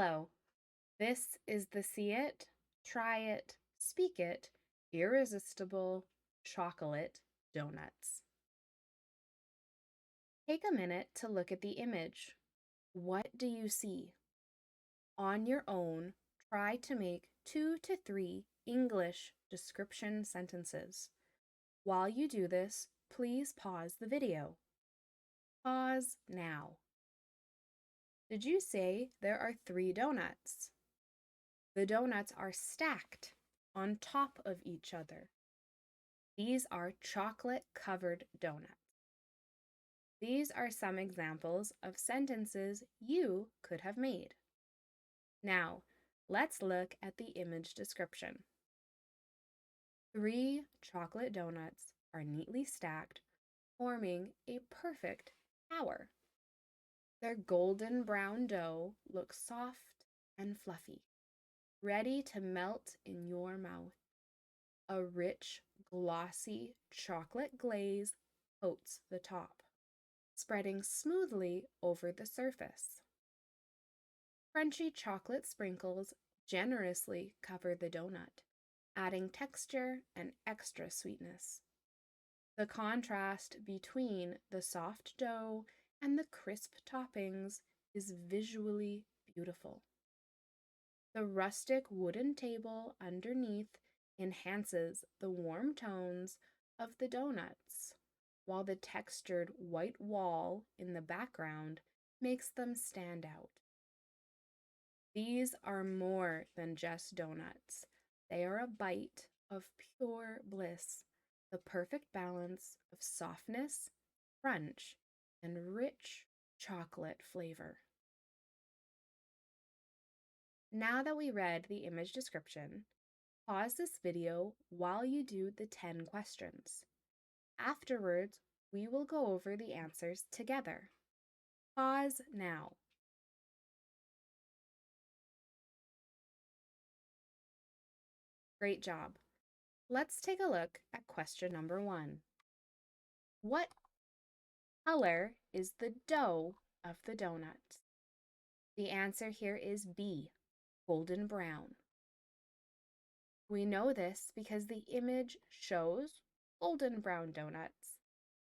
Hello, this is the See It, Try It, Speak It, Irresistible Chocolate Donuts. Take a minute to look at the image. What do you see? On your own, try to make 2 to 3 English description sentences. While you do this, please pause the video. Pause now. Did you say there are 3 donuts? The donuts are stacked on top of each other. These are chocolate-covered donuts. These are some examples of sentences you could have made. Now, let's look at the image description. 3 chocolate donuts are neatly stacked, forming a perfect tower. Their golden brown dough looks soft and fluffy, ready to melt in your mouth. A rich, glossy chocolate glaze coats the top, spreading smoothly over the surface. Crunchy chocolate sprinkles generously cover the donut, adding texture and extra sweetness. The contrast between the soft dough and the crisp toppings is visually beautiful. The rustic wooden table underneath enhances the warm tones of the donuts, while the textured white wall in the background makes them stand out. These are more than just donuts. They are a bite of pure bliss, the perfect balance of softness, crunch, and rich chocolate flavor. Now that we read the image description, pause this video while you do the 10 questions. Afterwards, we will go over the answers together. Pause now. Great job. Let's take a look at question number 1. What color is the dough of the donut? The answer here is B, golden brown. We know this because the image shows golden brown donuts,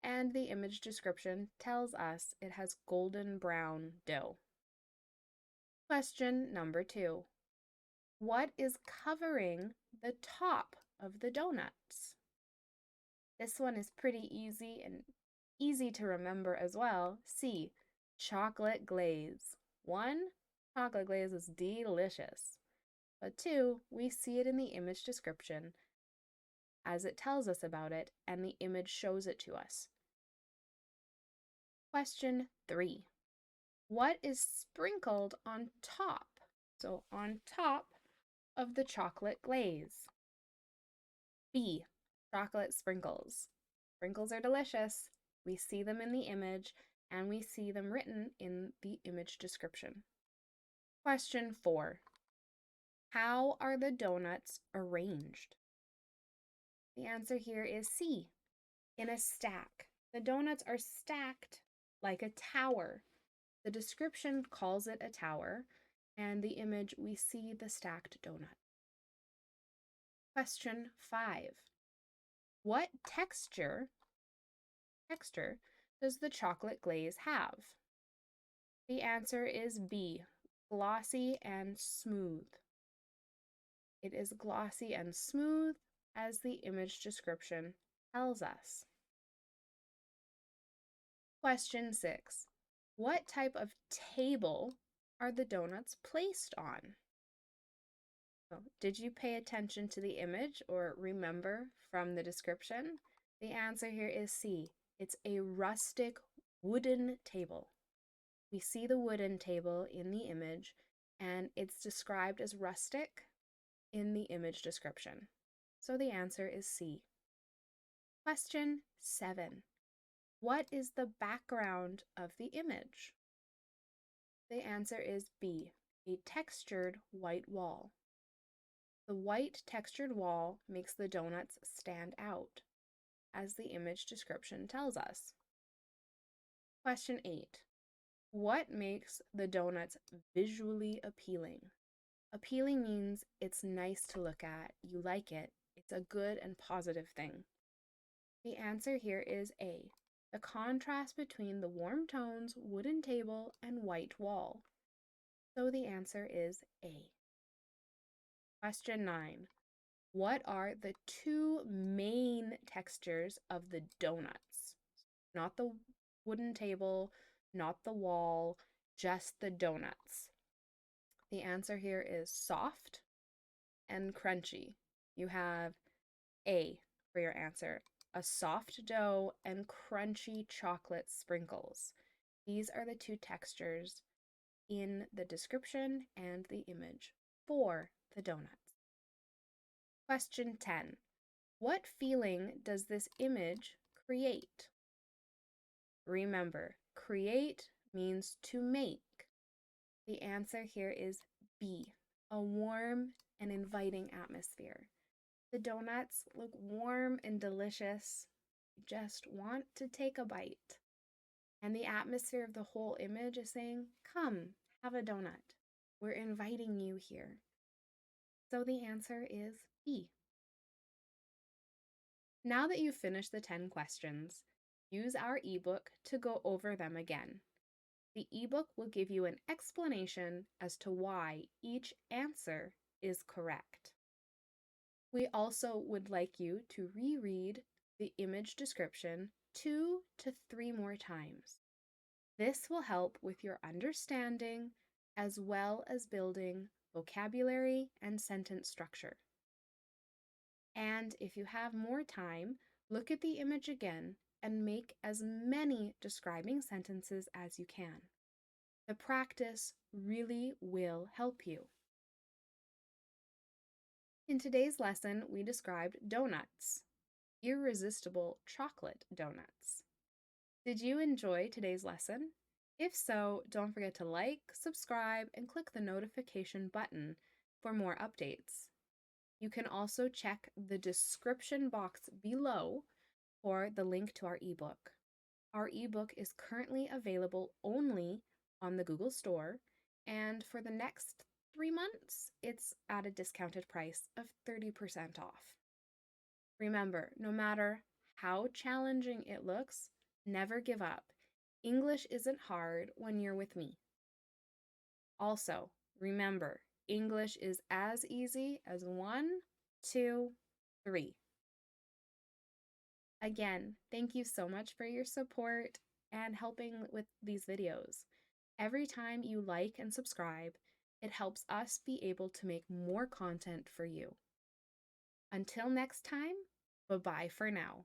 and the image description tells us it has golden brown dough. Question number 2. What is covering the top of the donuts? This one is pretty easy and easy to remember as well. C, chocolate glaze. 1, chocolate glaze is delicious. But 2, we see it in the image description as it tells us about it, and the image shows it to us. Question 3. What is sprinkled on top? So on top of the chocolate glaze. B, chocolate sprinkles. Sprinkles are delicious. We see them in the image, and we see them written in the image description. Question 4. How are the donuts arranged? The answer here is C, in a stack. The donuts are stacked like a tower. The description calls it a tower, and the image we see the stacked donut. Question 5. What texture does the chocolate glaze have? The answer is B, glossy and smooth. It is glossy and smooth as the image description tells us. Question 6. What type of table are the donuts placed on? So, did you pay attention to the image or remember from the description? The answer here is C. It's a rustic wooden table. We see the wooden table in the image, and it's described as rustic in the image description. So the answer is C. Question 7. What is the background of the image? The answer is B, a textured white wall. The white textured wall makes the donuts stand out, as the image description tells us. Question 8. What makes the donuts visually appealing? Appealing means it's nice to look at, you like it, it's a good and positive thing. The answer here is A, the contrast between the warm tones, wooden table, and white wall. So the answer is A. Question 9. What are the two main textures of the donuts? Not the wooden table, not the wall, just the donuts. The answer here is soft and crunchy. You have A for your answer, a soft dough and crunchy chocolate sprinkles. These are the two textures in the description and the image for the donuts. Question 10. What feeling does this image create? Remember, create means to make. The answer here is B, a warm and inviting atmosphere. The donuts look warm and delicious. You just want to take a bite. And the atmosphere of the whole image is saying, come, have a donut. We're inviting you here. So the answer is B. Now that you've finished the 10 questions, use our ebook to go over them again. The ebook will give you an explanation as to why each answer is correct. We also would like you to reread the image description 2 to 3 more times. This will help with your understanding as well as building vocabulary and sentence structure. And if you have more time, look at the image again and make as many describing sentences as you can. The practice really will help you. In today's lesson, we described donuts, irresistible chocolate donuts. Did you enjoy today's lesson? If so, don't forget to like, subscribe, and click the notification button for more updates. You can also check the description box below for the link to our ebook. Our ebook is currently available only on the Google Store, and for the next 3 months, it's at a discounted price of 30% off. Remember, no matter how challenging it looks, never give up. English isn't hard when you're with me. Also, remember, English is as easy as 1, 2, 3. Again, thank you so much for your support and helping with these videos. Every time you like and subscribe, it helps us be able to make more content for you. Until next time, bye-bye for now.